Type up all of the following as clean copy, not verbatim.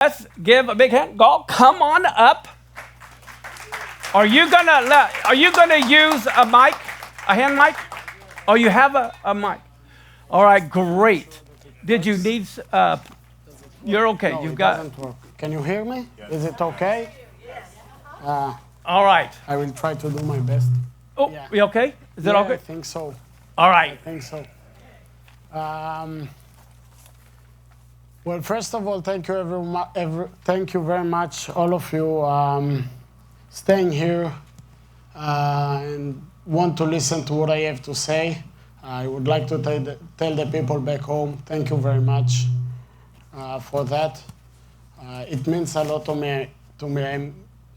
Let's give a big hand. Go, come on up. Are you gonna use a mic, a hand mic? Oh, you have a mic. All right, great. Did you need? You're okay. No, You've it got. doesn't work. Can you hear me? Yes. Is it okay? All right. I will try to do my best. Oh, Yeah. you okay? Is it okay? I think so. All right. I think so. Well, first of all, thank you thank you very much, all of you, staying here and want to listen to what I have to say. I would like to tell the people back home, thank you very much for that. It means a lot to me.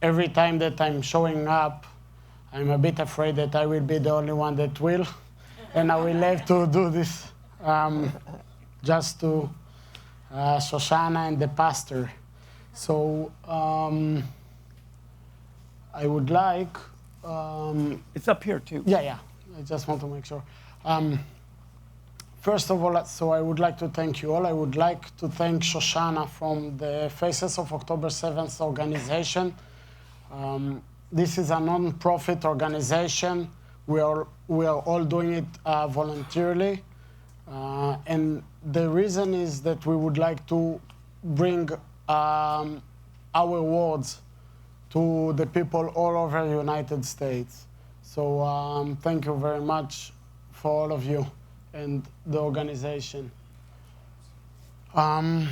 Every time that I'm showing up, I'm a bit afraid that I will be the only one that will, and I will have to do this just to Shana and the pastor. So I would like... It's up here too. Yeah. I just want to make sure. First of all, so I would like to thank you all. I would like to thank Shana from the Faces of October 7th organization. This is a non-profit organization. We are all doing it voluntarily. And the reason is that we would like to bring our words to the people all over the United States. So thank you very much for all of you and the organization. On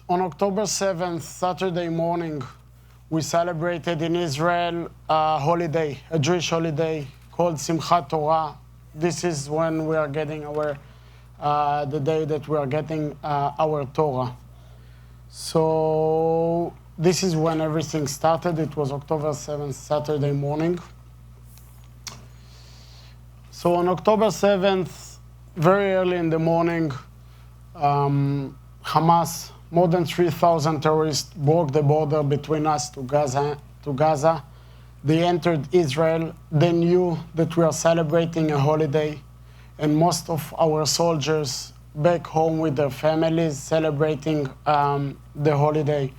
October 7th, Saturday morning, we celebrated in Israel a holiday, a Jewish holiday called Simchat Torah. This is when we are getting the day that we are getting our Torah. So this is when everything started. It was October 7th, Saturday morning. So on October 7th, very early in the morning, Hamas, more than 3,000 terrorists broke the border between us to Gaza. They entered Israel. They knew that we are celebrating a holiday, and most of our soldiers back home with their families celebrating the holiday.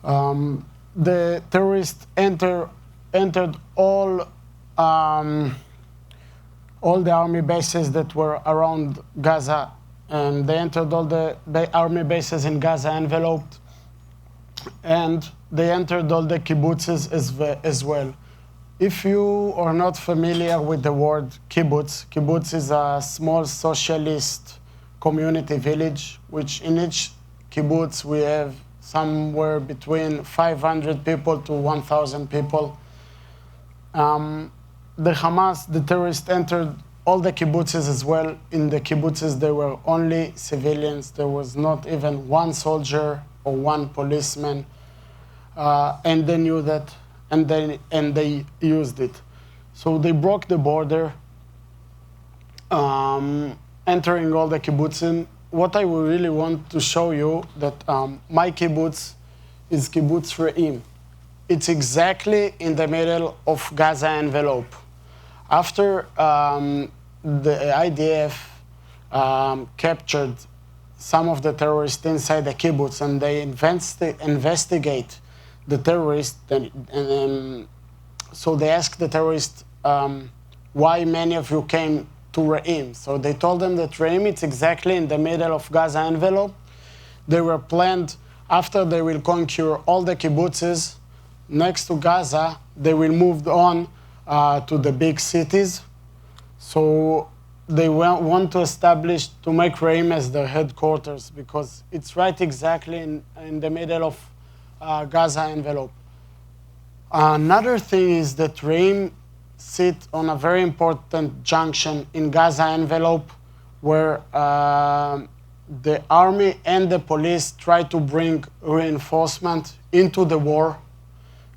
The terrorists entered all the army bases that were around Gaza, and they entered all the army bases in Gaza envelope, and they entered all the kibbutzes as well. If you are not familiar with the word kibbutz is a small socialist community village, which in each kibbutz we have somewhere between 500 people to 1,000 people. The Hamas, the terrorists, entered all the kibbutzes as well. In the kibbutzes, there were only civilians. There was not even one soldier or one policeman. And they knew that, and they used it. So they broke the border, entering all the kibbutzim. What I would really want to show you that my kibbutz is kibbutz Re'im. It's exactly in the middle of Gaza envelope. After the IDF captured some of the terrorists inside the kibbutz, and they investigate the terrorists, so they asked the terrorists why many of you came to Re'im. So they told them that Re'im is exactly in the middle of Gaza envelope. They were planned after they will conquer all the kibbutzes next to Gaza, they will move on to the big cities. So they want to make Re'im as their headquarters, because it's right exactly in the middle of Gaza envelope. Another thing is that Re'im sit on a very important junction in Gaza envelope, where the army and the police try to bring reinforcement into the war,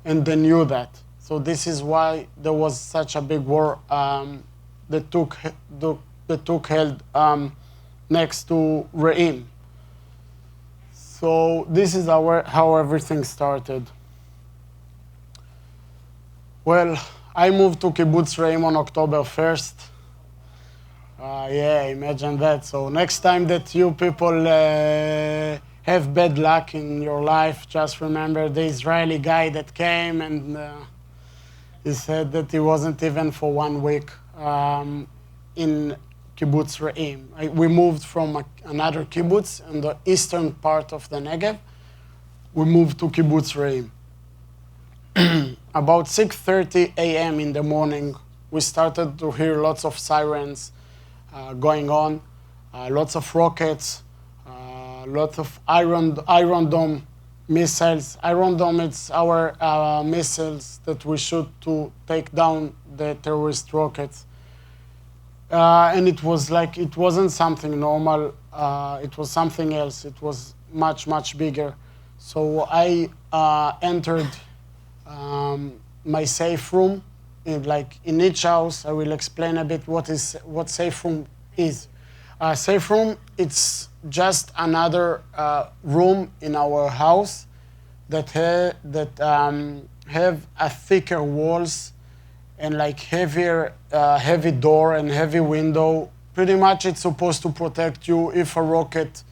and they knew that. So this is why there was such a big war that took held next to Re'im. So this is how everything started. Well, I moved to Kibbutz Re'im on October 1st. Yeah, imagine that. So next time that you people have bad luck in your life, just remember the Israeli guy that came and he said that he wasn't even for 1 week in kibbutz Re'im. We moved from another kibbutz in the eastern part of the Negev. We moved to kibbutz Re'im. About 6:30 a.m. in the morning, we started to hear lots of sirens going on, lots of rockets, lots of Iron Dome missiles. Iron Dome, it's our missiles that we shoot to take down the terrorist rockets. And it was like, it wasn't something normal, it was something else. It was much, much bigger. So I entered my safe room. In each house, I will explain a bit what safe room is. Safe room, it's just another room in our house that have a thicker walls and like heavy door and heavy window. Pretty much it's supposed to protect you if a rocket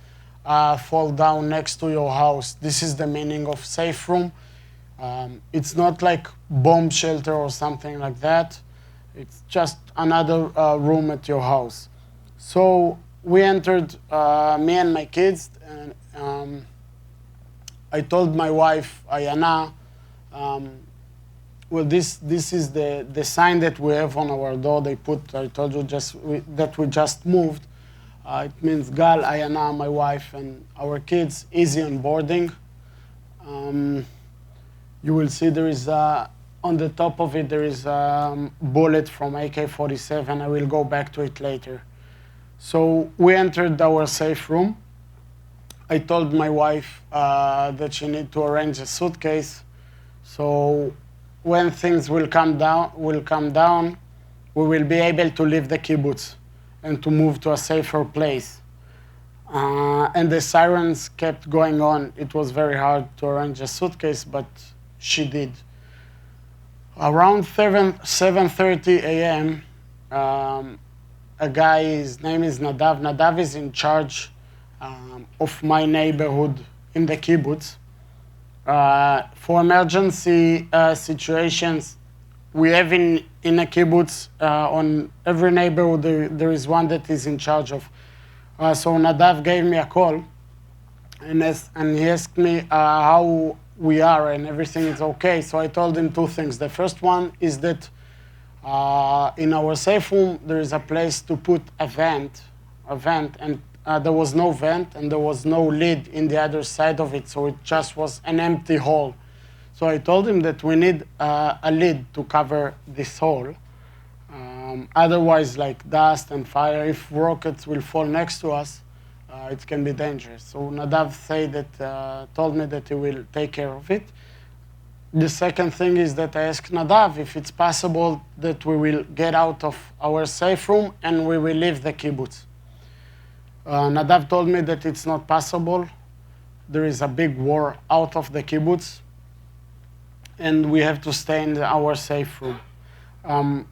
fall down next to your house. This is the meaning of safe room. It's not like bomb shelter or something like that. It's just another room at your house. So we entered, me and my kids, and I told my wife, Ayana, well, this is the sign that we have on our door. They put, I told you that we just moved. It means Gal, Ayana, my wife, and our kids, easy on boarding. You will see there is, on the top of it, there is a bullet from AK-47. I will go back to it later. So we entered our safe room. I told my wife that she need to arrange a suitcase. So when things will come down, we will be able to leave the kibbutz and to move to a safer place. And the sirens kept going on. It was very hard to arrange a suitcase, but she did. Around 7:30 a.m., a guy, his name is Nadav. Nadav is in charge of my neighborhood in the kibbutz. For emergency situations, we have in a kibbutz, on every neighborhood, there is one that is in charge of. So Nadav gave me a call and he asked me how we are and everything is okay. So I told him 2 things. The first one is that in our safe room, there is a place to put a vent, and there was no vent and there was no lid in the other side of it, so it just was an empty hole. So I told him that we need a lid to cover this hole. Otherwise, like dust and fire, if rockets will fall next to us, it can be dangerous. So Nadav told me that he will take care of it. The second thing is that I asked Nadav if it's possible that we will get out of our safe room and we will leave the kibbutz. Nadav told me that it's not possible. There is a big war out of the kibbutz, and we have to stay in our safe room.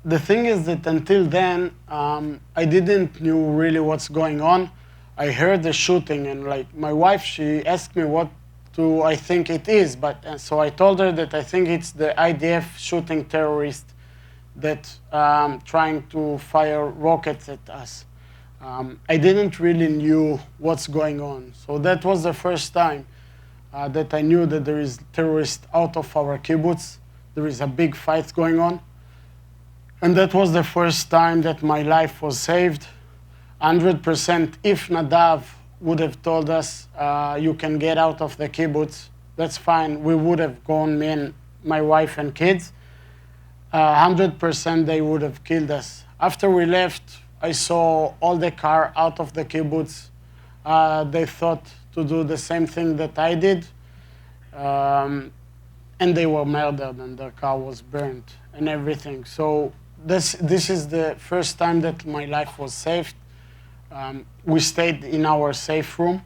The thing is that until then, I didn't knew really what's going on. I heard the shooting, and like my wife, she asked me what I think it is, so I told her that I think it's the IDF shooting terrorist that trying to fire rockets at us. I didn't really knew what's going on. So that was the first time that I knew that there is terrorists out of our kibbutz. There is a big fight going on. And that was the first time that my life was saved. 100%. If Nadav would have told us, you can get out of the kibbutz, that's fine. We would have gone, me and my wife and kids. 100% they would have killed us. After we left, I saw all the car out of the kibbutz. They thought to do the same thing that I did. And they were murdered and their car was burnt and everything. So this is the first time that my life was saved. We stayed in our safe room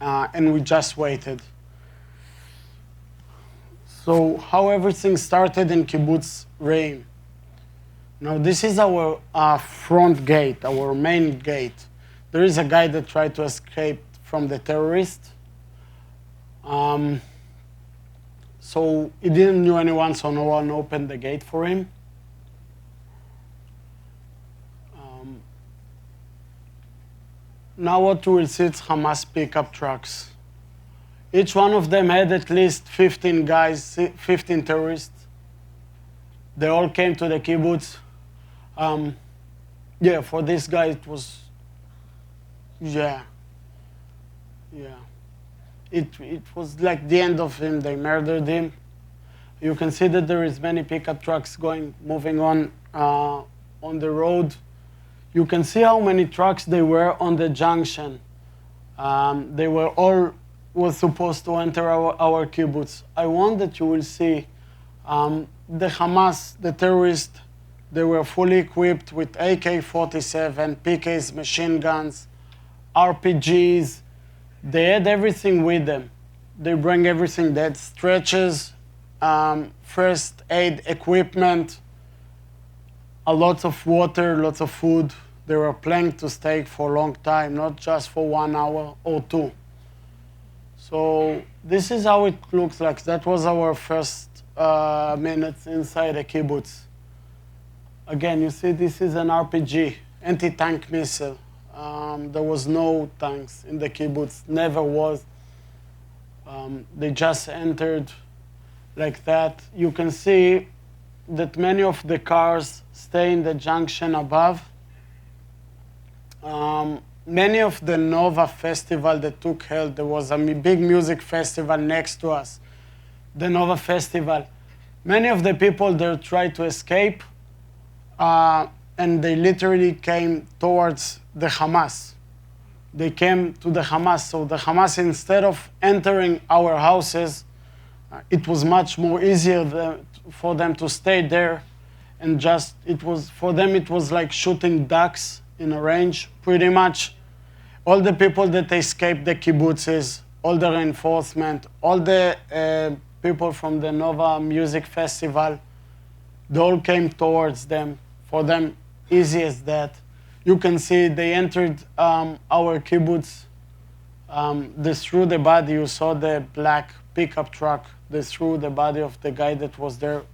and we just waited. So how everything started in kibbutz Re'im. Now this is our front gate, our main gate. There is a guy that tried to escape from the terrorists. So he didn't know anyone, so no one opened the gate for him. Now what you will see is Hamas pickup trucks. Each one of them had at least 15 guys, 15 terrorists. They all came to the kibbutz. Yeah, for this guy it was, yeah. It was like the end of him. They murdered him. You can see that there is many pickup trucks moving on the road. You can see how many trucks they were on the junction. They were all was supposed to enter our kibbutz. I want that you will see the Hamas, the terrorists, they were fully equipped with AK-47, PKs, machine guns, RPGs. They had everything with them. They bring everything. They had stretchers, first aid equipment, a lot of water, lots of food. They were planning to stay for a long time, not just for 1 hour or 2. So this is how it looks like. That was our first minutes inside a kibbutz. Again, you see this is an RPG, anti-tank missile. There was no tanks in the kibbutz, never was. They just entered like that. You can see that many of the cars stay in the junction above. Many of the Nova festival that took held, there was a big music festival next to us, the Nova festival. Many of the people there tried to escape, and they literally came towards the Hamas. They came to the Hamas. So the Hamas, instead of entering our houses, it was much more easier for them to stay there, and just for them it was like shooting ducks in a range, pretty much. All the people that escaped the kibbutzes, all the reinforcement, all the people from the Nova Music Festival, they all came towards them. For them, easy as that. You can see they entered our kibbutz. They threw the body. You saw the black pickup truck. They threw the body of the guy that was there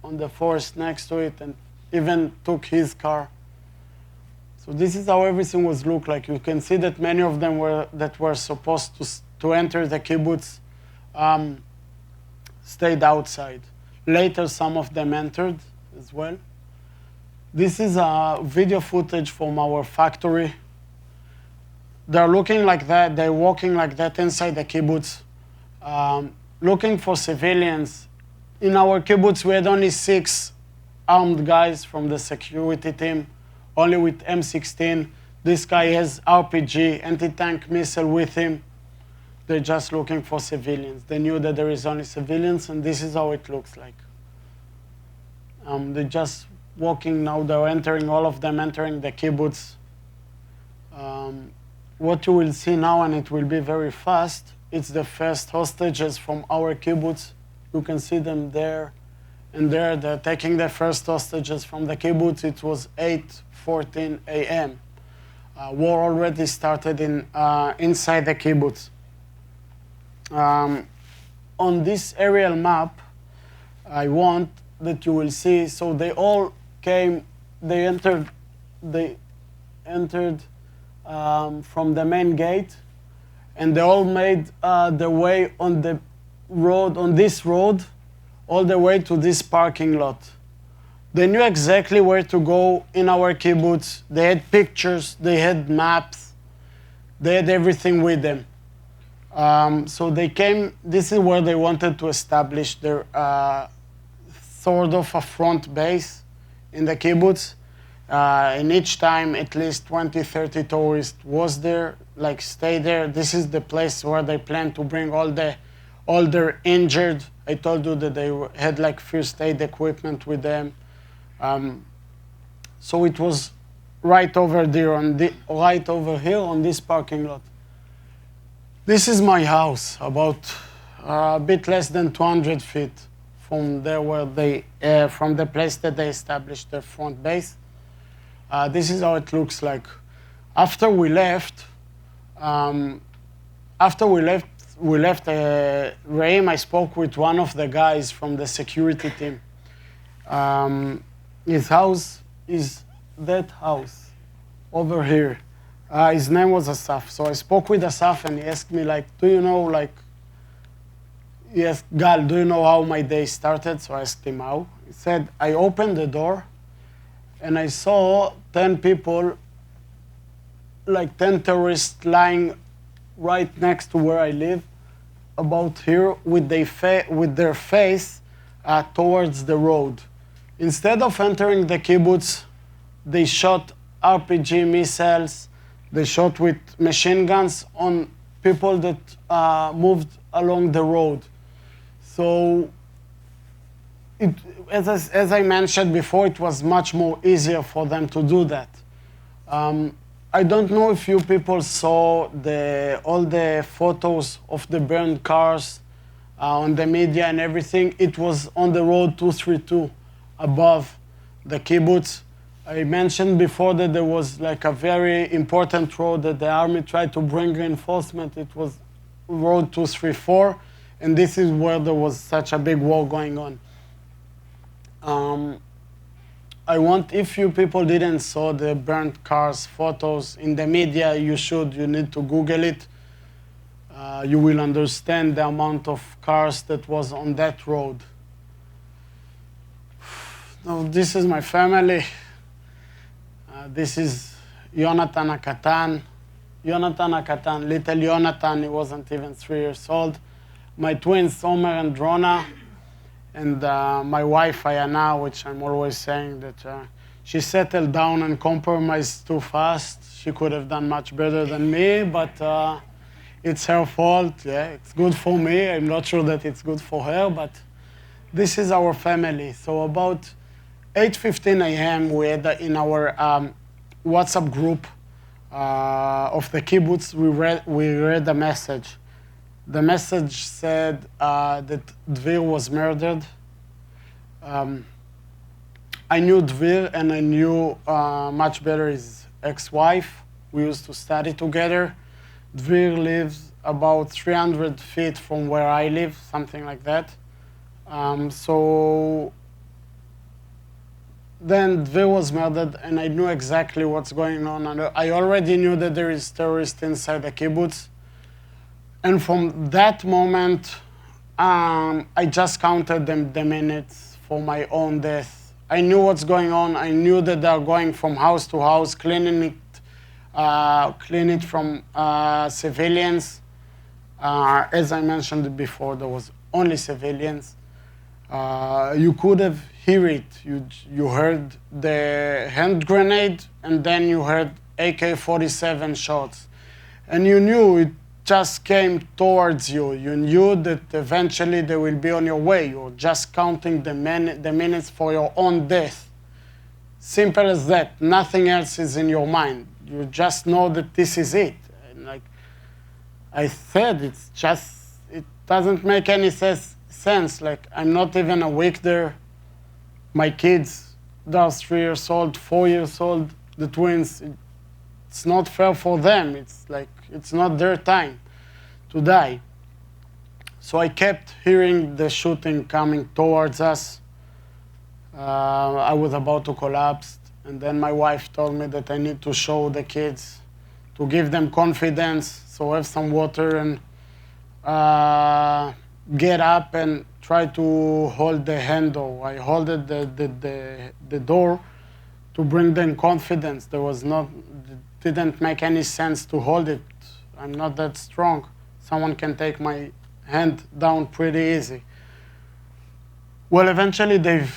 on the forest next to it, and even took his car. So this is how everything was look like. You can see that many of them that were supposed to enter the kibbutz stayed outside. Later, some of them entered as well. This is a video footage from our factory. They're looking like that. They're walking like that inside the kibbutz, looking for civilians. In our kibbutz, we had only 6 armed guys from the security team, only with M16. This guy has RPG, anti-tank missile with him. They're just looking for civilians. They knew that there is only civilians, and this is how it looks like. They're just walking now. They're entering, all of them entering the kibbutz. What you will see now, and it will be very fast, it's the first hostages from our kibbutz. You can see them there and there. They're taking the first hostages from the kibbutz. It was 8:14 a.m. War already started inside the kibbutz. On this aerial map, I want that you will see, so they all came, they entered from the main gate, and they all made their way on the road, on this road, all the way to this parking lot. They knew exactly where to go in our kibbutz. They had pictures, they had maps, they had everything with them. So they came, this is where they wanted to establish their sort of a front base in the kibbutz. And each time at least 20, 30 tourists was there, like stay there. This is the place where they plan to bring all their injured. I told you that they had like first aid equipment with them. So it was right over there, right over here on this parking lot. This is my house, about a bit less than 200 feet from there where from the place that they established their front base. This is how it looks like. After we left, after we left Reim, I spoke with one of the guys from the security team. His house is that house over here. His name was Asaf. So I spoke with Asaf and he asked me, like, do you know, like, he asked, Gal, do you know how my day started? So I asked him how. He said, I opened the door and I saw 10 people, like 10 terrorists lying right next to where I live, about here, with their face towards the road. Instead of entering the kibbutz, they shot RPG missiles, they shot with machine guns on people that moved along the road. So, as I mentioned before, it was much more easier for them to do that. I don't know if you people saw all the photos of the burned cars on the media and everything. It was on the road 232 above the kibbutz. I mentioned before that there was like a very important road that the army tried to bring reinforcement. It was road 234, and this is where there was such a big war going on. I want, if you people didn't saw the burnt cars photos in the media, you need to Google it. You will understand the amount of cars that was on that road. Now, this is my family. This is Yonatan Akatan. Yonatan Akatan, little Yonatan, he wasn't even 3 years old. My twins, Omer and Rona. And my wife, Ayana, which I'm always saying that she settled down and compromised too fast. She could have done much better than me, but it's her fault. Yeah, it's good for me. I'm not sure that it's good for her, but this is our family. So about 8:15 a.m., we had in our WhatsApp group of the kibbutz, we read a message. The message said that Dvir was murdered. I knew Dvir and I knew much better his ex-wife. We used to study together. Dvir lives about 300 feet from where I live, something like that. So then Dvir was murdered and I knew exactly what's going on. And I already knew that there is terrorists inside the kibbutz. And from that moment, I just counted the minutes for my own death. I knew what's going on. I knew that they're going from house to house, clean it from civilians. As I mentioned before, there was only civilians. You could have heard it. You heard the hand grenade, and then you heard AK-47 shots. And you knew it just came towards you. You knew that eventually they will be on your way. You're just counting the minutes for your own death. Simple as that. Nothing else is in your mind. You just know that this is it. And like I said, it doesn't make any sense. Like, I'm not even a week there. My kids, they're 3 years old, 4 years old, the twins. It's not fair for them. It's like, it's not their time to die. So I kept hearing the shooting coming towards us. I was about to collapse. And then my wife told me that I need to show the kids, to give them confidence, so have some water and get up and try to hold the handle. I held the door to bring them confidence. Didn't make any sense to hold it. I'm not that strong. Someone can take my hand down pretty easy. Well, eventually they've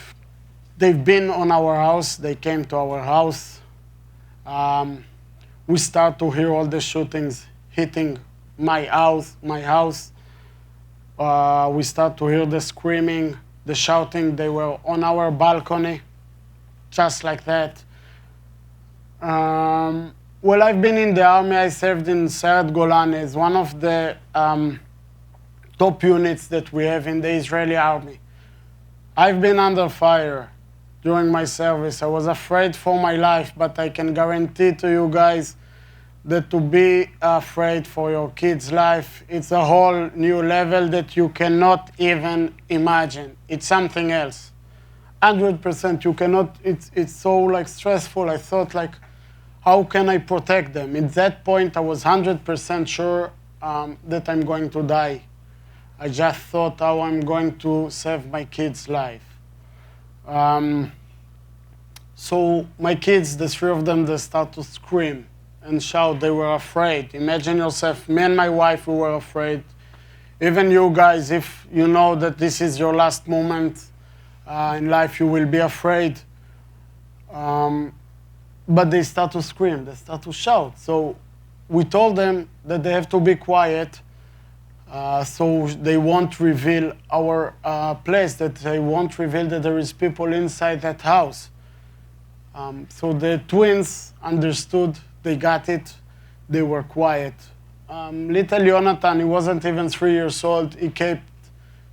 been on our house. They came to our house. We start to hear all the shootings hitting my house. We start to hear the screaming, the shouting. They were on our balcony, just like that. Well, I've been in the army. I served in Sayeret Golani as one of the top units that we have in the Israeli army. I've been under fire during my service. I was afraid for my life, but I can guarantee to you guys that to be afraid for your kid's life, it's a whole new level that you cannot even imagine. It's something else. 100% you cannot, it's so like stressful. I thought like, how can I protect them? At that point, I was 100% sure that I'm going to die. I just thought how I'm going to save my kid's life. So my kids, the three of them, they start to scream and shout. They were afraid. Imagine yourself, me and my wife, we were afraid. Even you guys, if you know that this is your last moment in life, you will be afraid. But they start to scream, they start to shout. So we told them that they have to be quiet, so they won't reveal our place, that they won't reveal that there is people inside that house. So the twins understood, they got it, they were quiet. Little Jonathan, he wasn't even 3 years old, he kept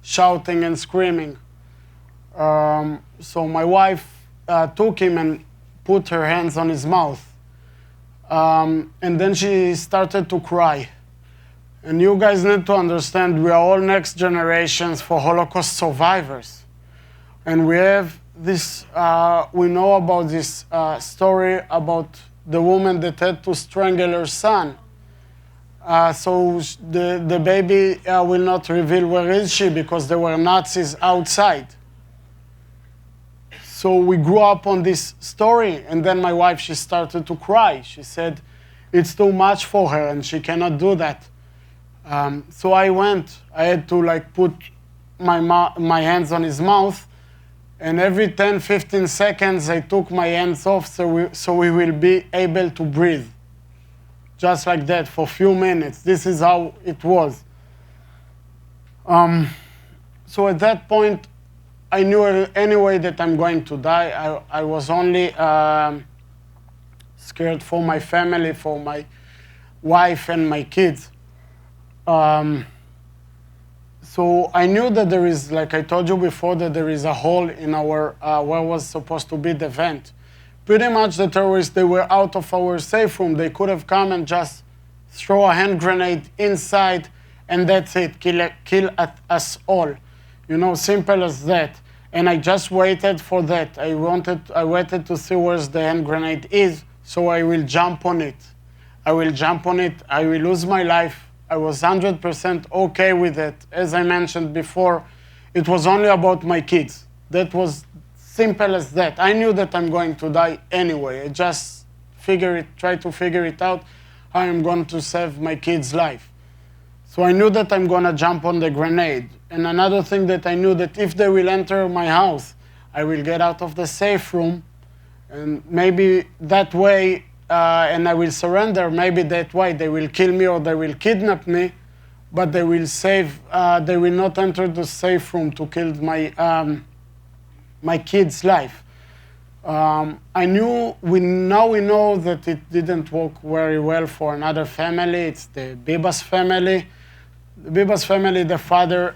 shouting and screaming. So my wife took him and put her hands on his mouth. And then she started to cry. And you guys need to understand, we are all next generations for Holocaust survivors. And we have this, we know about this story about the woman that had to strangle her son. So the baby will not reveal where is she, because there were Nazis outside. So we grew up on this story, and then my wife, she started to cry. She said it's too much for her and she cannot do that. So I had to like put my hands on his mouth, and every 10, 15 seconds I took my hands off so we will be able to breathe. Just like that for a few minutes. This is how it was. So at that point, I knew anyway that I'm going to die. I was only scared for my family, for my wife and my kids. So I knew that there is, like I told you before, that there is a hole in our, where was supposed to be the vent. Pretty much the terrorists, they were out of our safe room. They could have come and just throw a hand grenade inside, and that's it, kill us all. You know, simple as that. And I just waited for that. I waited to see where the hand grenade is, so I will jump on it. I will jump on it. I will lose my life. I was 100% okay with it. As I mentioned before, it was only about my kids. That was simple as that. I knew that I'm going to die anyway. I just try to figure it out how I'm going to save my kids' life. So I knew that I'm going to jump on the grenade. And another thing that I knew, that if they will enter my house, I will get out of the safe room, and maybe that way, and I will surrender. Maybe that way they will kill me or they will kidnap me, but they will they will not enter the safe room to kill my kid's life. I knew, now we know that it didn't work very well for another family. It's the Bibas family. The Bibas family, the father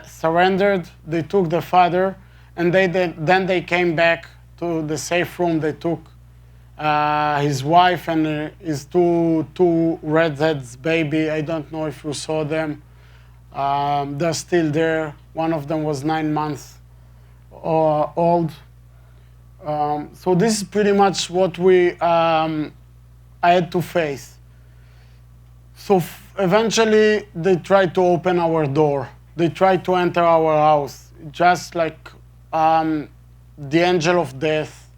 surrendered. They took the father, and then they came back to the safe room. They took his wife and his two redheads baby. I don't know if you saw them. They're still there. One of them was 9 months old. So this is pretty much what I had to face. So eventually they tried to open our door. They tried to enter our house, just like the angel of death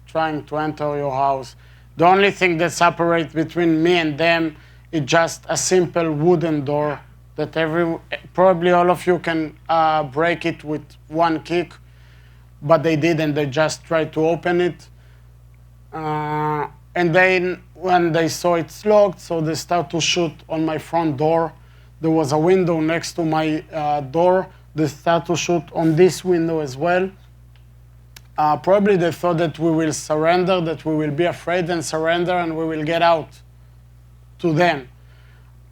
trying to enter your house. The only thing that separates between me and them is just a simple wooden door that probably all of you can break it with one kick, but they didn't. They just tried to open it. And then when they saw it's locked, so they start to shoot on my front door. There was a window next to my door. They start to shoot on this window as well. Probably they thought that we will surrender, that we will be afraid and surrender, and we will get out to them.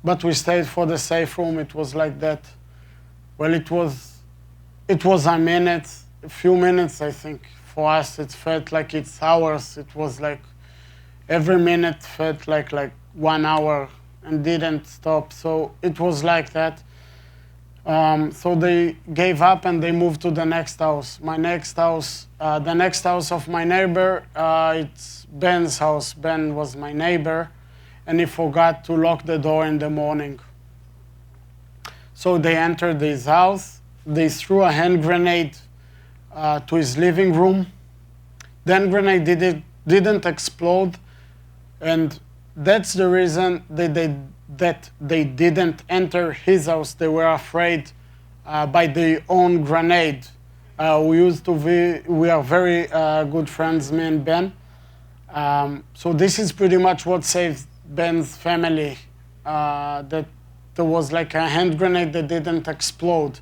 But we stayed for the safe room. It was like that. Well, it was a minute, a few minutes, I think. For us, it felt like it's hours. It was like, every minute felt like 1 hour and didn't stop. So it was like that. So they gave up and they moved to the next house. My next house, the next house of my neighbor, it's Ben's house. Ben was my neighbor, and he forgot to lock the door in the morning. So they entered his house. They threw a hand grenade to his living room. The hand grenade didn't explode, and that's the reason that they didn't enter his house. They were afraid by their own grenade. We are very good friends, me and Ben. So this is pretty much what saved Ben's family, that there was like a hand grenade that didn't explode.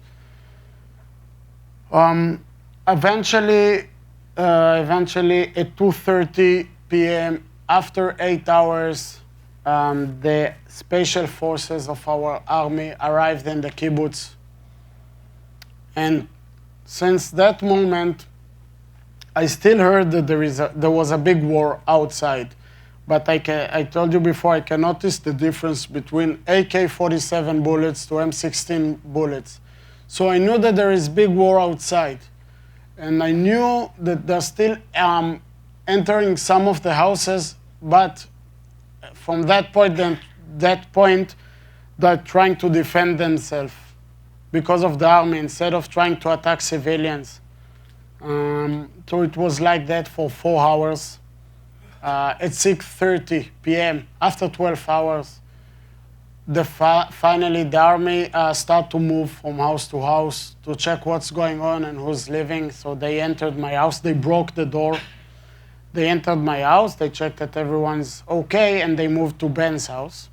Eventually at 2:30 p.m., after 8 hours, the special forces of our army arrived in the kibbutz. And since that moment, I still heard that there was a big war outside. But I told you before, I can notice the difference between AK-47 bullets to M16 bullets. So I knew that there is big war outside. And I knew that they're still entering some of the houses, but from that point, they're trying to defend themselves because of the army instead of trying to attack civilians. So it was like that for 4 hours. At 6:30 p.m., after 12 hours, finally the army started to move from house to house to check what's going on and who's living. So they entered my house. They broke the door. They entered my house. They checked that everyone's okay, and they moved to Ben's house.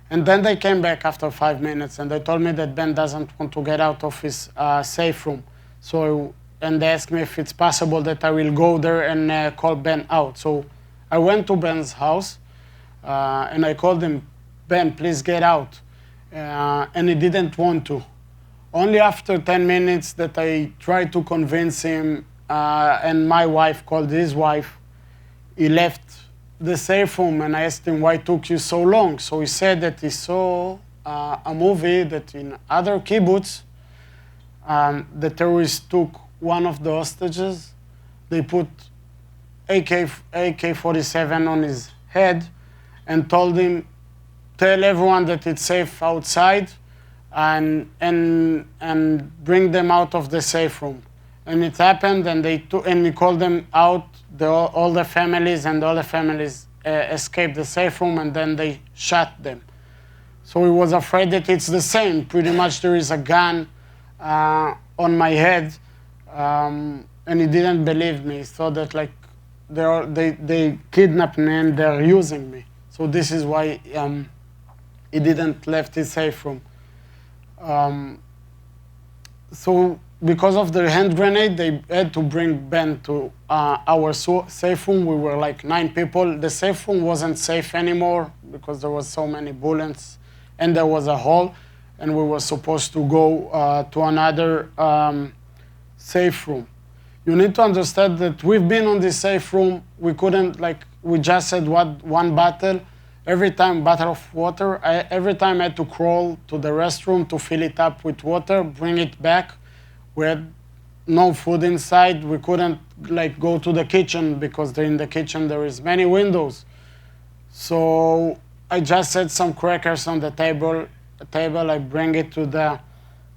And then they came back after 5 minutes, and they told me that Ben doesn't want to get out of his safe room. And they asked me if it's possible that I will go there and call Ben out. So I went to Ben's house, and I called him, Ben, please get out. And he didn't want to. Only after 10 minutes that I tried to convince him, and my wife called his wife, he left the safe room, and I asked him, why it took you so long? So he said that he saw a movie that in other kibbutz, the terrorists took one of the hostages. They put AK-47 on his head and told him, tell everyone that it's safe outside and bring them out of the safe room. And it happened, and he called them out, all the families, and all the families escaped the safe room, and then they shot them. So he was afraid that it's the same. Pretty much there is a gun on my head, and he didn't believe me. He thought that they kidnapped me and they're using me. So this is why he didn't left his safe room. So because of the hand grenade, they had to bring Ben to our safe room. We were like 9 people. The safe room wasn't safe anymore because there was so many bullets, and there was a hole, and we were supposed to go to another safe room. You need to understand that we've been on this safe room. We couldn't, we just had one bottle. Every time, bottle of water. Every time I had to crawl to the restroom to fill it up with water, bring it back. We had no food inside. We couldn't go to the kitchen because in the kitchen there is many windows. So I just had some crackers on the table. I bring it to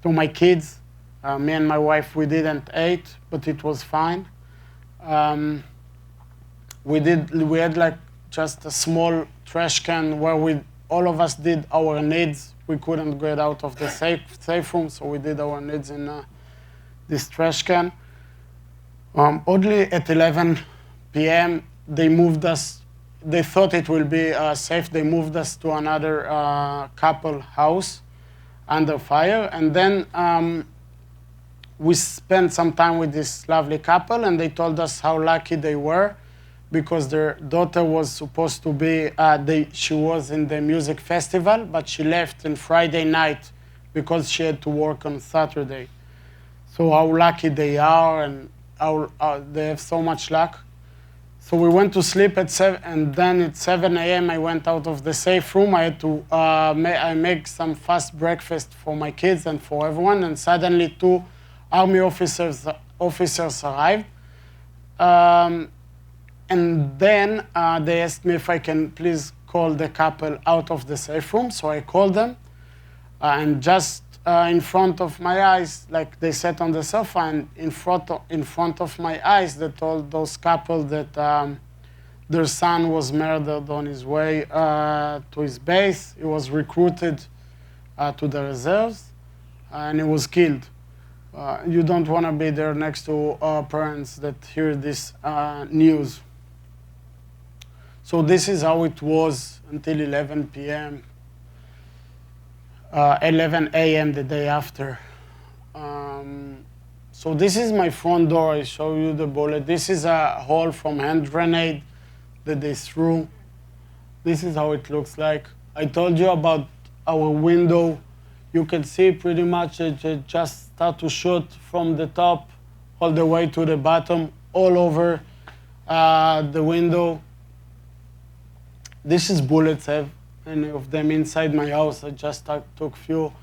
my kids. Me and my wife, we didn't eat, but it was fine. We had just a small trash can where all of us did our needs. We couldn't get out of the safe room, so we did our needs in this trash can. Only at 11 p.m. they moved us. They thought it will be safe. They moved us to another couple house under fire, and then we spent some time with this lovely couple, and they told us how lucky they were because their daughter was supposed to be, she was in the music festival, but she left on Friday night because she had to work on Saturday. So how lucky they are, and how they have so much luck. So we went to sleep at 7, and then at 7 a.m. I went out of the safe room. I had to I make some fast breakfast for my kids and for everyone, and suddenly 2 army officers arrived. And then they asked me if I can please call the couple out of the safe room. So I called them, and just in front of my eyes, like they sat on the sofa, and in front of my eyes, they told those couple that their son was murdered on his way to his base. He was recruited to the reserves, and he was killed. You don't want to be there next to parents that hear this news. So this is how it was until 11 p.m. 11 a.m. the day after. So this is my front door. I show you the bullet. This is a hole from hand grenade that they threw. This is how it looks like. I told you about our window. You can see pretty much it just start to shoot from the top all the way to the bottom, all over the window. This is bullets. I have any of them inside my house. I just took few.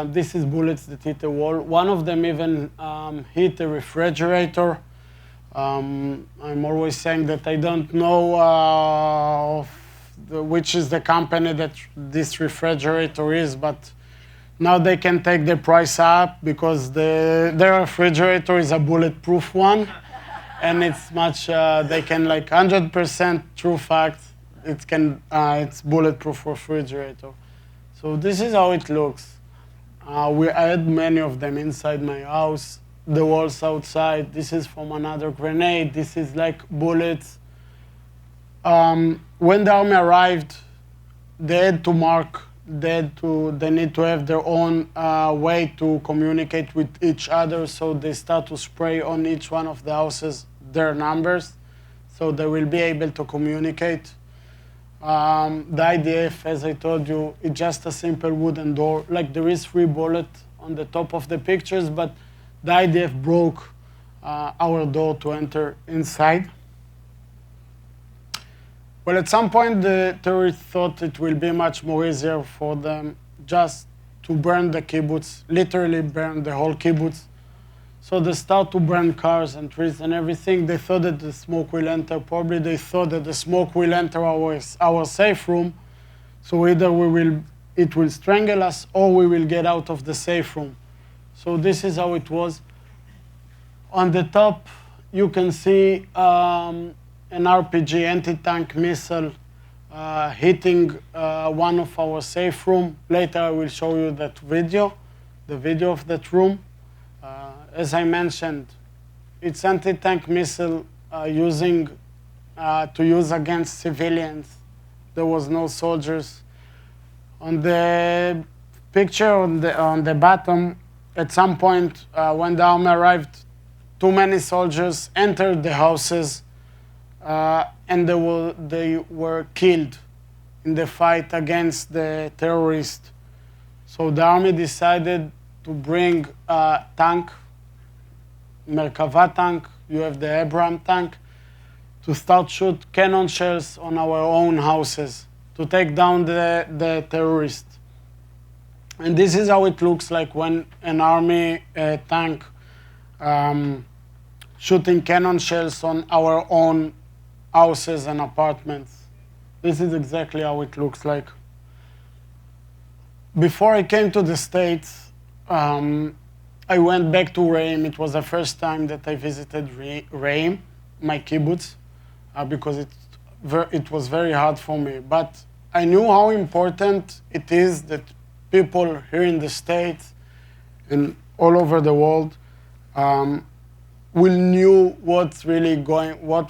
This is bullets that hit the wall. One of them even hit the refrigerator. I'm always saying that I don't know which is the company that this refrigerator is, but now they can take the price up because their refrigerator is a bulletproof one, and it's much. They can like 100% true fact. It's bulletproof refrigerator. So this is how it looks. I had many of them inside my house. The walls outside. This is from another grenade. This is like bullets. When the army arrived, they had to mark. They need to have their own way to communicate with each other. So they start to spray on each one of the houses their numbers, so they will be able to communicate. The IDF, as I told you, it's just a simple wooden door. Like there is 3 bullets on the top of the pictures, but the IDF broke our door to enter inside. Well, at some point, the terrorists thought it will be much more easier for them just to burn the kibbutz, literally burn the whole kibbutz. So they start to burn cars and trees and everything. They thought that the smoke will enter. Probably they thought that the smoke will enter our safe room. So either it will strangle us or we will get out of the safe room. So this is how it was. On the top, you can see an RPG anti-tank missile hitting one of our safe room. Later I will show you that video, the video of that room. As I mentioned, it's anti-tank missile to use against civilians. There was no soldiers. On the picture on the bottom, at some point when the army arrived, too many soldiers entered the houses and they were killed in the fight against the terrorists. So the army decided to bring a tank, Merkava tank, you have the Abraham tank, to start shoot cannon shells on our own houses to take down the terrorists. And this is how it looks like when an army tank shooting cannon shells on our own houses and apartments. This is exactly how it looks like. Before I came to the States, I went back to Reim. It was the first time that I visited Reim, my kibbutz, because it was very hard for me. But I knew how important it is that people here in the States and all over the world will knew what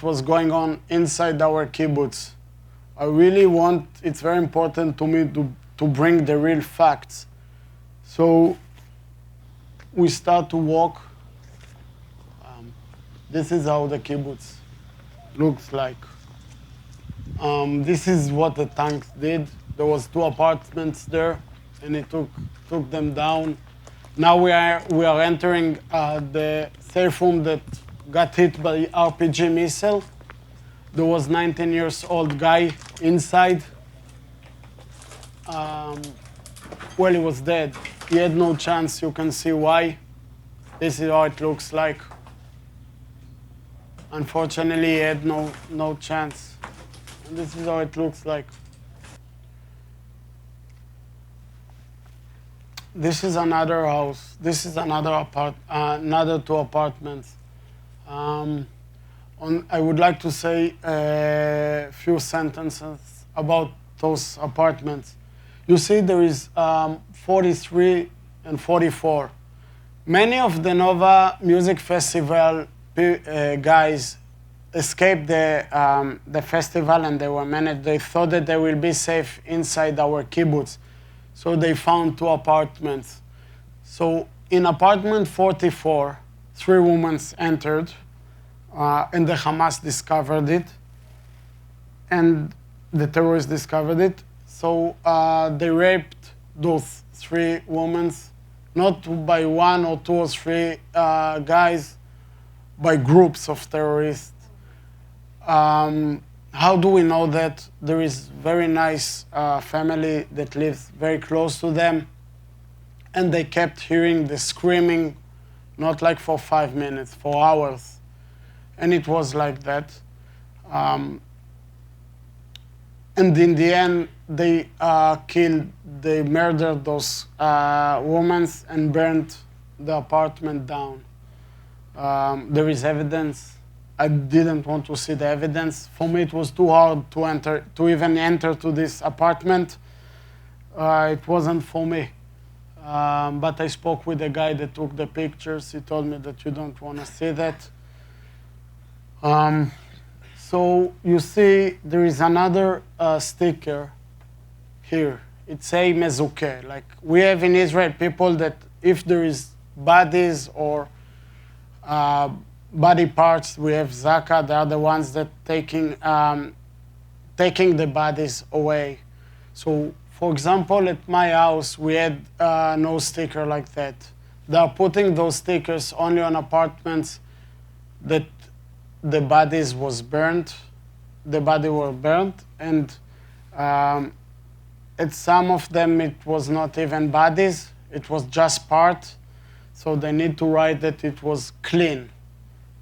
was going on inside our kibbutz. It's very important to me to bring the real facts. So we start to walk. This is how the kibbutz looks like. This is what the tanks did. There was 2 apartments there, and it took them down. Now we are entering the safe room that got hit by RPG missile. There was 19 years old guy inside. Well, he was dead. He had no chance. You can see why. This is how it looks like. Unfortunately, he had no chance. And this is how it looks like. This is another house. This is another another 2 apartments. I would like to say a few sentences about those apartments. You see, there is 43 and 44. Many of the Nova Music Festival guys escaped the festival and they were managed. They thought that they will be safe inside our kibbutz. So they found 2 apartments. So in apartment 44, 3 women entered, and the Hamas discovered it, and the terrorists discovered it. So they raped those 3 women, not by 1 or 2 or 3 guys, by groups of terrorists. How do we know that? There is very nice family that lives very close to them, and they kept hearing the screaming, not like for 5 minutes, for hours. And it was like that. And in the end, they they murdered those women and burned the apartment down. There is evidence. I didn't want to see the evidence. For me, it was too hard to even enter to this apartment. It wasn't for me. But I spoke with the guy that took the pictures. He told me that you don't want to see that. So you see, there is another sticker here. It says mezukeh. Like we have in Israel people that if there is bodies or body parts, we have zaka. They are the ones that taking the bodies away. So, for example, at my house, we had no sticker like that. They are putting those stickers only on apartments that the bodies was burnt. The body were burnt, and at some of them it was not even bodies. It was just part. So they need to write that it was clean.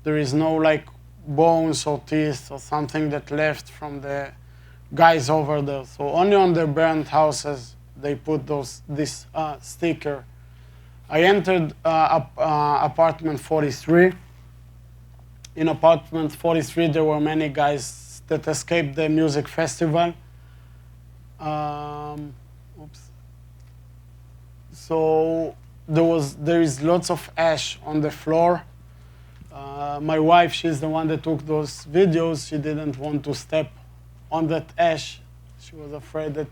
There is no like bones or teeth or something that left from the guys over there. So only on the burnt houses they put this sticker. I entered apartment 43. In apartment 43 there were many guys that escaped the music festival. So there is lots of ash on the floor. My wife, she's the one that took those videos. She didn't want to step on that ash. She was afraid that,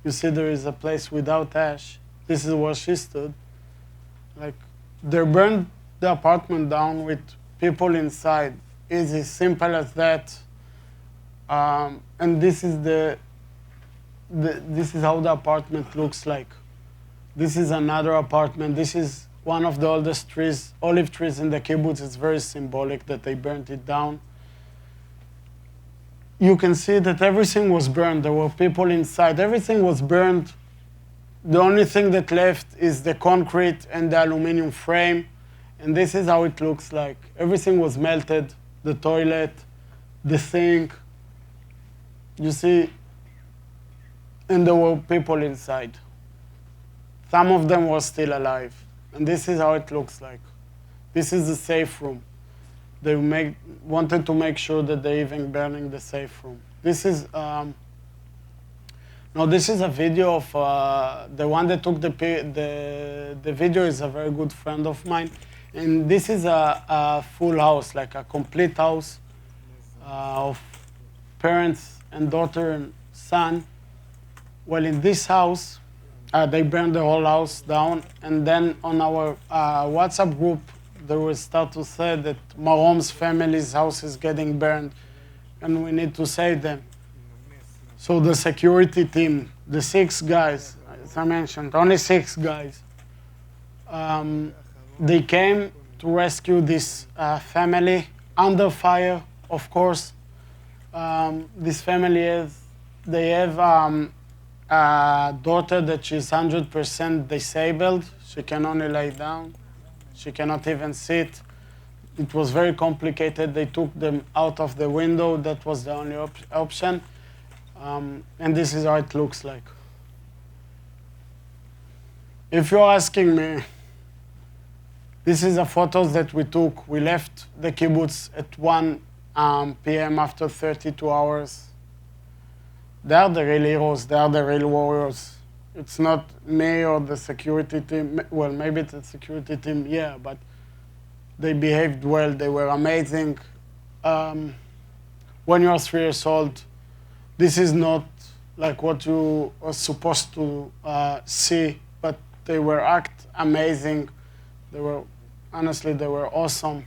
you see, there is a place without ash. This is where she stood. Like, they burned the apartment down with people inside. Easy, simple as that. And this is this is how the apartment looks like. This is another apartment. This is one of the oldest trees, olive trees in the kibbutz. It's very symbolic that they burnt it down. You can see that everything was burned. There were people inside. Everything was burned. The only thing that left is the concrete and the aluminum frame. And this is how it looks like. Everything was melted. The toilet, the sink. You see, and there were people inside. Some of them were still alive. And this is how it looks like. This is the safe room. They wanted to make sure that they're even burning the safe room. This is this is a video of the one that took the video is a very good friend of mine, and this is a full house, like a complete house of parents and daughter and son. Well, in this house, they burned the whole house down, and then on our WhatsApp group, they will start to say that Marom's family's house is getting burned, and we need to save them. So the security team, the 6 guys, as I mentioned, only 6 guys, they came to rescue this family under fire, of course. This family they have a daughter that she's 100% disabled. She can only lay down. She cannot even sit. It was very complicated. They took them out of the window. That was the only option. And this is how it looks like. If you're asking me, this is the photos that we took. We left the kibbutz at 1 p.m. after 32 hours. They are the real heroes. They are the real warriors. It's not me or the security team. Well, maybe it's the security team, yeah, but they behaved well. They were amazing. When you're 3 years old, this is not like what you are supposed to see, but they were amazing. They were, honestly, they were awesome.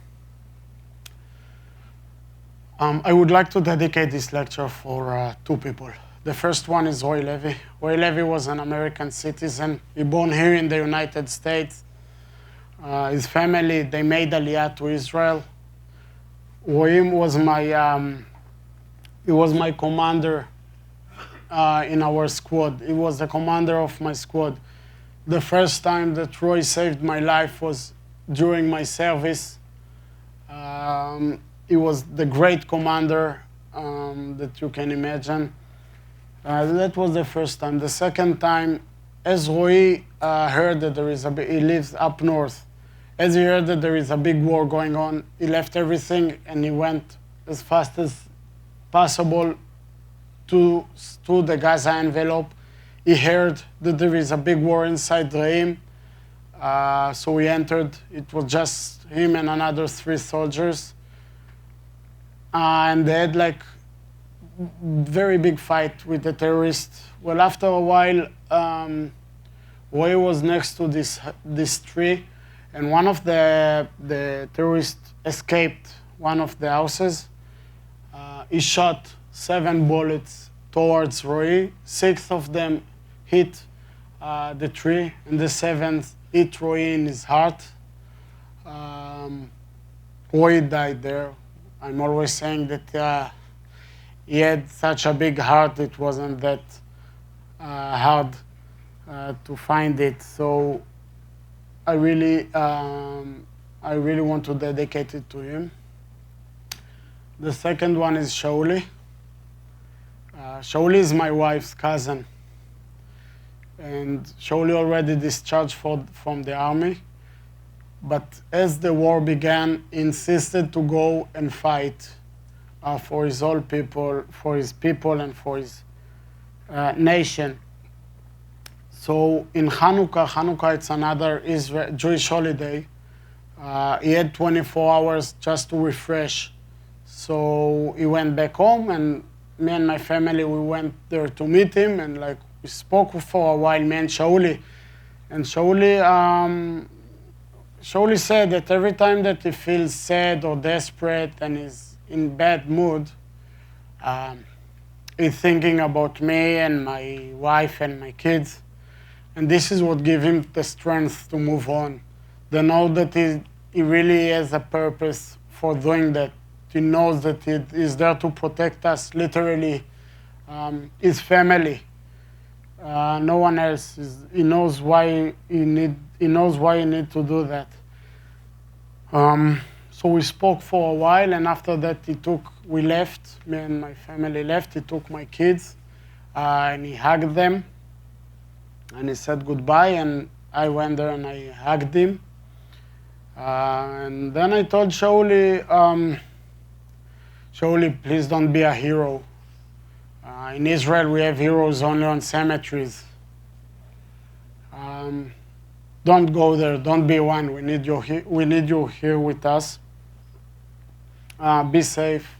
I would like to dedicate this lecture for 2 people. The first one is Roy Levy. Roy Levy was an American citizen. He born here in the United States. His family, they made Aliyah to Israel. Roy was my commander in our squad. He was the commander of my squad. The first time that Roy saved my life was during my service. He was the great commander that you can imagine. That was the first time. The second time, as Roy heard that he lives up north. As he heard that there is a big war going on, he left everything and he went as fast as possible to the Gaza envelope. He heard that there is a big war inside Reim, so he entered. It was just him and another 3 soldiers. And they had like very big fight with the terrorists. Well, after a while, Roy was next to this tree, and one of the terrorists escaped one of the houses. He shot 7 bullets towards Roy. 6 of them hit the tree, and the 7th hit Roy in his heart. Roy died there. I'm always saying that he had such a big heart, it wasn't that hard to find it. So I really want to dedicate it to him. The second one is Shauli. Shauli is my wife's cousin. And Shauli already discharged from the army. But as the war began, he insisted to go and fight for his own people, for his people, and for his nation. So in Hanukkah it's another Jewish holiday. He had 24 hours just to refresh. So he went back home, and me and my family, we went there to meet him, and like we spoke for a while, me and Shauli. And Shauli said that every time that he feels sad or desperate and is in bad mood, he's thinking about me and my wife and my kids. And this is what gives him the strength to move on. They know that he really has a purpose for doing that. He knows that he is there to protect us, literally, his family. No one else. He knows why he need to do that. So we spoke for a while, and after that we left. Me and my family left. He took my kids, and he hugged them, and he said goodbye. And I went there and I hugged him. And then I told Shauli, Shauli, please don't be a hero. In Israel, we have heroes only on cemeteries. Don't go there. Don't be one. We need you here with us. Be safe.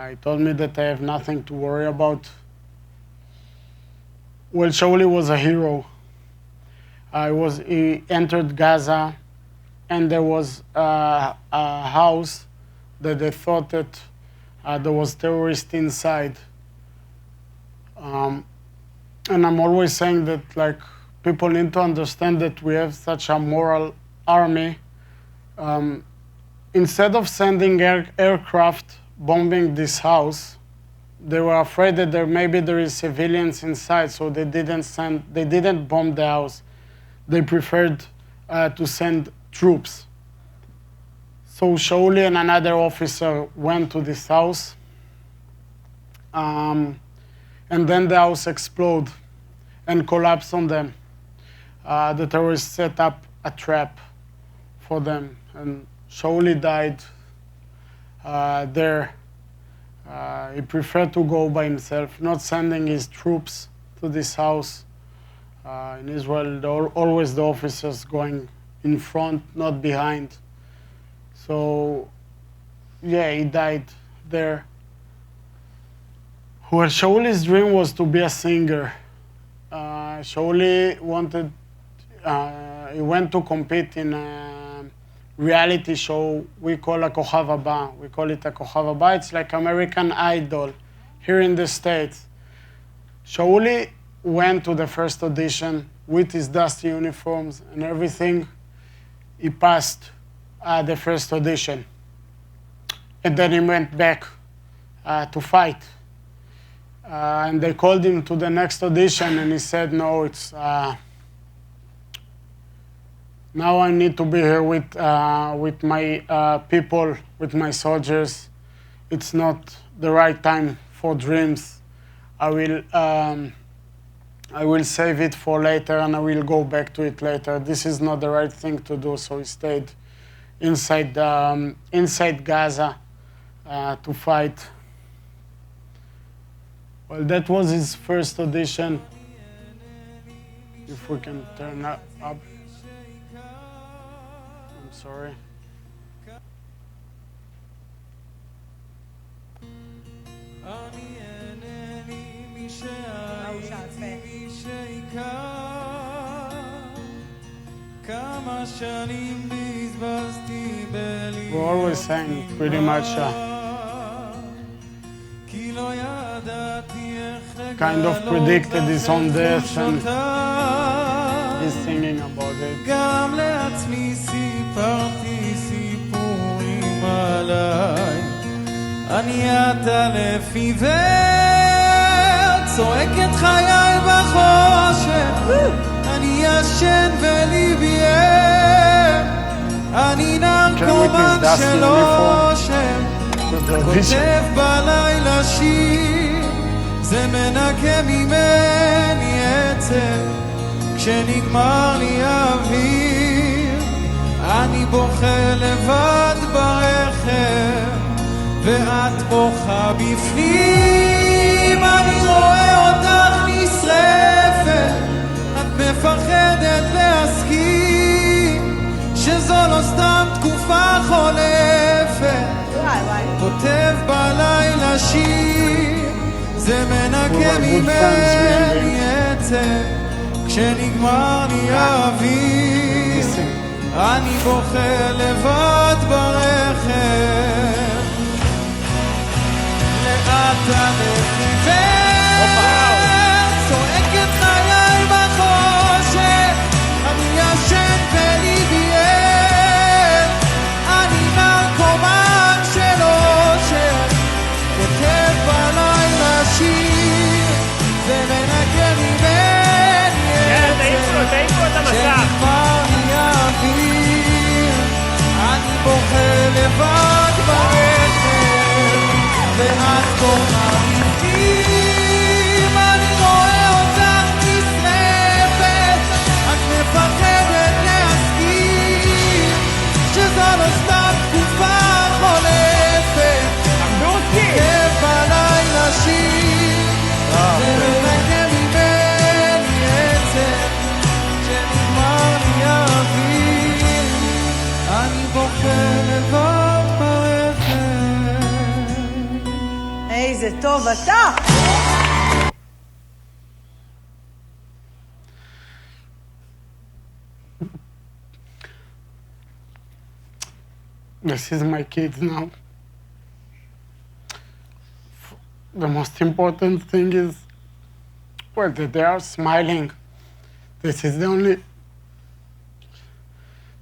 He told me that I have nothing to worry about. Well, Shauli was a hero. He entered Gaza, and there was a house that they thought that there was terrorists inside. And I'm always saying that, like, people need to understand that we have such a moral army. Instead of sending aircraft bombing this house, they were afraid that maybe there is civilians inside, so they didn't bomb the house. They preferred to send troops. So Shauli and another officer went to this house, and then the house exploded and collapsed on them. The terrorists set up a trap for them, and Shauli died there. He preferred to go by himself, not sending his troops to this house. In Israel, always the officers going in front, not behind. So, yeah, he died there. Well, Shauli's dream was to be a singer. Shauli he went to compete in a reality show we call a Kochav Haba. We call it a Kochav Haba. It's like American Idol here in the States. Shauli went to the first audition with his dusty uniforms and everything. He passed the first audition. And then he went back to fight. And they called him to the next audition, and he said, no, it's now I need to be here with my people, with my soldiers. It's not the right time for dreams. I will save it for later, and I will go back to it later. This is not the right thing to do. So he stayed inside Gaza to fight. Well, that was his first audition. If we can turn up. I'm sorry. We always sang pretty much kind of predicted his own death, and he's singing about it. גם לעצמי סיפרתי סיפורים עליי, אני עטלף עיוור, צועק את חיי בחושך, אני ישן וליבי ער, אני נרקומן של אושר, כותב בלילה שיר, זה מנקה ממני עצב, כשנגמר לי אוויר, אני בוכה לבד ברכב, ואת בוכה בפנים, אני רואה אותך נשרפת, את מפחדת להסכים, שזו לא סתם תקופה חולפת, כותב בלילה שיר, זה מנקה ממני עצב, כשנגמר לי האוויר, אני בוכה לבד ברכב, לאט הלך עיוור, צועק את חיי בחושך, אני ישן וליבי ער, אני נרקומן של אושר, כותב בלילה שיר, זה מנקה ממני עצב, כשנגמר לי האוויר, אני בוכה לבד ברכב, ואת בוכה בפנים, אני רואה אותך נשרפת, את מפחדת להסכים, שזו לא סתם תקופה חולפת, כיף בלילה שיר, זה מנקה ממני עצב, כשנגמר לי האוויר, אני בוכה לבד ברכב. איזה טוב אתה! This is my kids now. The most important thing is, well, that they are smiling. This is the only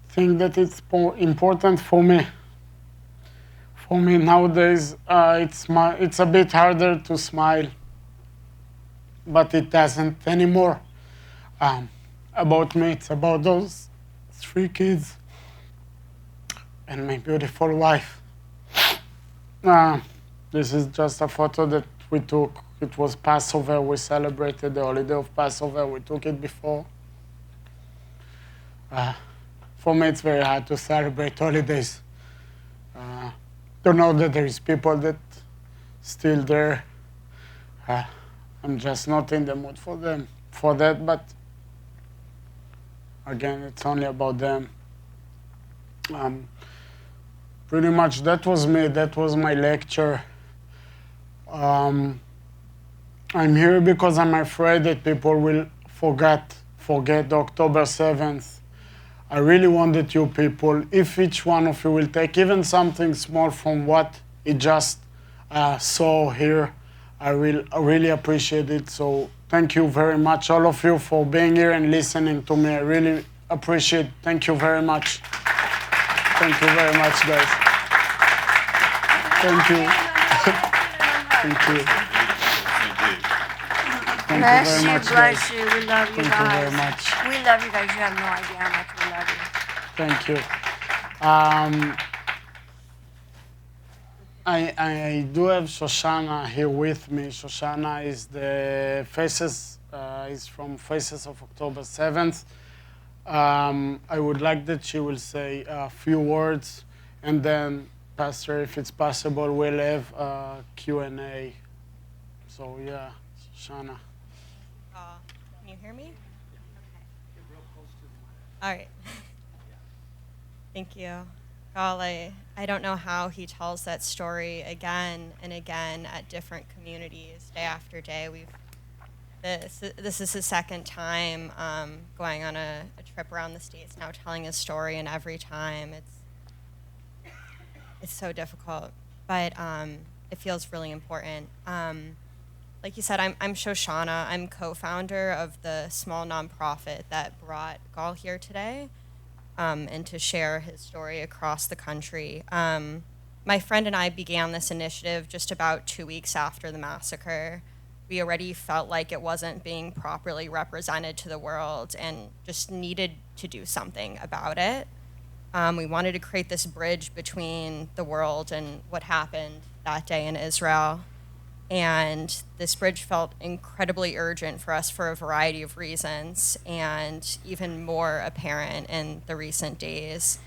thing that is important for me. For me nowadays, it's a bit harder to smile, but it doesn't anymore. About me, it's about those 3 kids and my beautiful wife. This is just a photo that we took. It was Passover. We celebrated the holiday of Passover. We took it before. For me, it's very hard to celebrate holidays. To know that there is people that still there. I'm just not in the mood for that. But again, it's only about them. Pretty much that was me. That was my lecture. I'm here because I'm afraid that people will forget October 7th. I really want that you people, if each one of you will take even something small from what you just saw here, I really appreciate it. So thank you very much, all of you, for being here and listening to me. I really appreciate it. Thank you very much. Thank you very much, guys. Thank you. Thank you. Thank you very much, guys. Bless you. We love you Thank guys. you very much. We love you guys. You have no idea how much we love you. Thank you. I do have Shoshana here with me. Shoshana is is from Faces of October 7th. I would like that she will say a few words, and then, Pastor, if it's possible, we'll have a Q&A. So, yeah, Shana. Can you hear me? All right. Thank you. Golly, I don't know how he tells that story again and again at different communities, day after day. This is his second time going on a trip around the States now, telling his story, and every time it's so difficult, but it feels really important. Like you said, I'm Shoshana. I'm co-founder of the small nonprofit that brought Gal here today, and to share his story across the country. My friend and I began this initiative just about 2 weeks after the massacre. We already felt like it wasn't being properly represented to the world and just needed to do something about it. We wanted to create this bridge between the world and what happened that day in Israel. And this bridge felt incredibly urgent for us for a variety of reasons, and even more apparent in the recent days.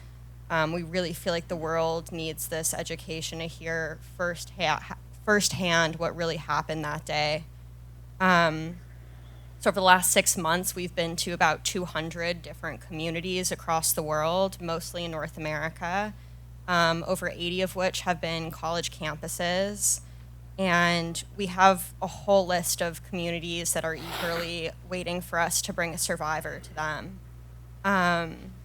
We really feel like the world needs this education to hear firsthand what really happened that day. So over the last 6 months, we've been to about 200 different communities across the world, mostly in North America, over 80 of which have been college campuses. And we have a whole list of communities that are eagerly waiting for us to bring a survivor to them.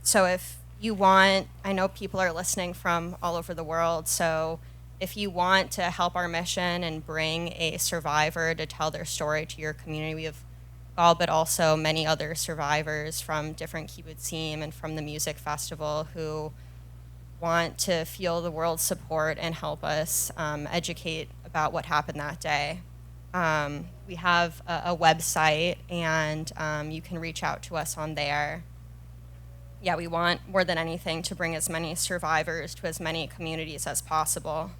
So if you want, I know people are listening from all over the world, so if you want to help our mission and bring a survivor to tell their story to your community, we have all, but also many other survivors from different kibbutzim and from the music festival who want to feel the world's support and help us educate about what happened that day. We have a website, and you can reach out to us on there. Yeah, we want more than anything to bring as many survivors to as many communities as possible.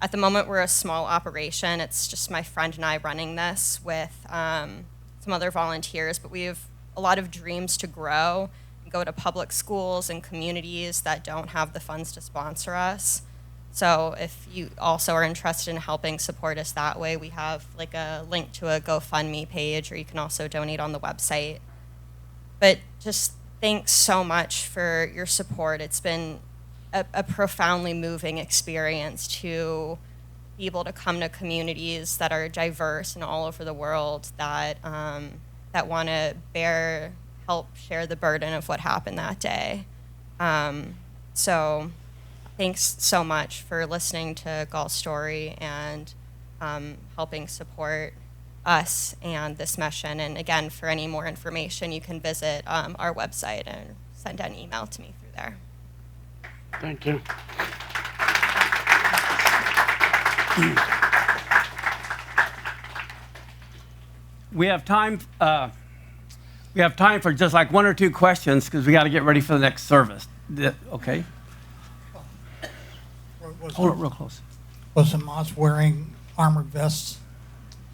At the moment, we're a small operation. It's just my friend and I running this with some other volunteers, but we have a lot of dreams to grow and go to public schools and communities that don't have the funds to sponsor us. So if you also are interested in helping support us that way, we have like a link to a GoFundMe page, or you can also donate on the website. But just thanks so much for your support. It's been a profoundly moving experience to be able to come to communities that are diverse and all over the world that want to help share the burden of what happened that day. So thanks so much for listening to Gal's story and helping support us and this mission. And again, for any more information, you can visit our website and send an email to me through there. Thank you. We have time. We have time for just like one or two questions because we got to get ready for the next service. Okay. Hold it real close. Was Hamas wearing armored vests?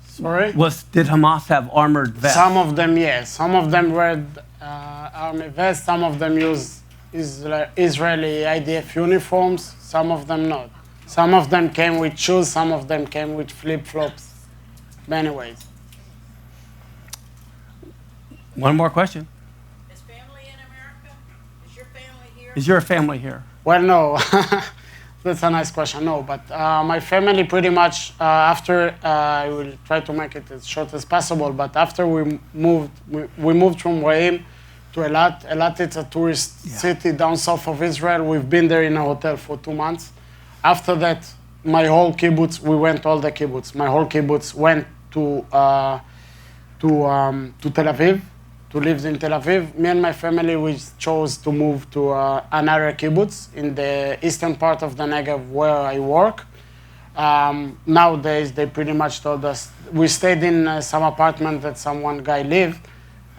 Sorry? Did Hamas have armored vests? Some of them, yes. Some of them wear army vests. Some of them use Israeli IDF uniforms. Some of them not. Some of them came with shoes. Some of them came with flip-flops. Many ways. One more question. Is family in America? Is your family here? Is your family here? Well, no. That's a nice question. No, but my family pretty much, after, I will try to make it as short as possible, but after we moved from Reim to Eilat. Eilat is a tourist city down south of Israel. We've been there in a hotel for 2 months. After that, my whole kibbutz, we went all the kibbutz. My whole kibbutz went to Tel Aviv, to live in Tel Aviv. Me and my family, we chose to move to another kibbutz in the eastern part of the Negev where I work. Nowadays, they pretty much told us, we stayed in some apartment that one guy lived,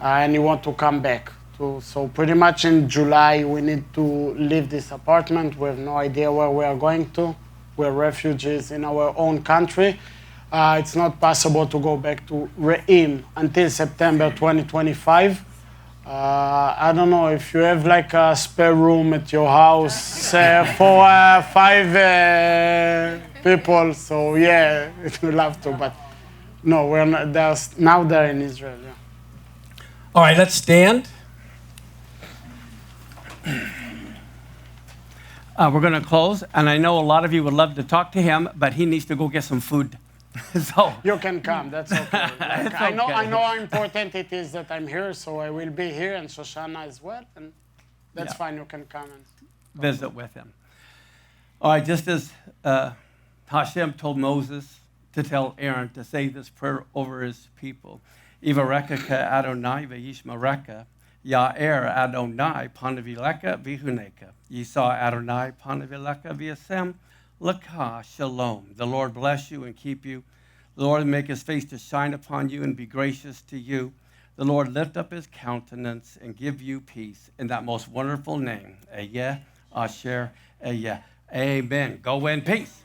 and he want to come back. So pretty much in July, we need to leave this apartment. We have no idea where we are going to. We're refugees in our own country. It's not possible to go back to Reim until September 2025. I don't know if you have like a spare room at your house for 5 people. So yeah, we'd love to, but no, we're not. Now they're in Israel. Yeah. All right, let's stand. We're going to close, and I know a lot of you would love to talk to him, but he needs to go get some food. So you can come. That's okay. It's I know okay. how important it is that I'm here, so I will be here, and Shoshana as well, and that's fine. You can come and visit with him. All right, just as Hashem told Moses to tell Aaron to say this prayer over his people. Ivarekaka Adonai v'yishmareka, Ya'er Adonai panavileka v'huneka, Yisa Adonai panavileka v'yasem laka shalom. The Lord bless you and keep you. The Lord make his face to shine upon you and be gracious to you. The Lord lift up his countenance and give you peace. In that most wonderful name, Eyeh, Asher, Eyeh. Amen. Go in peace.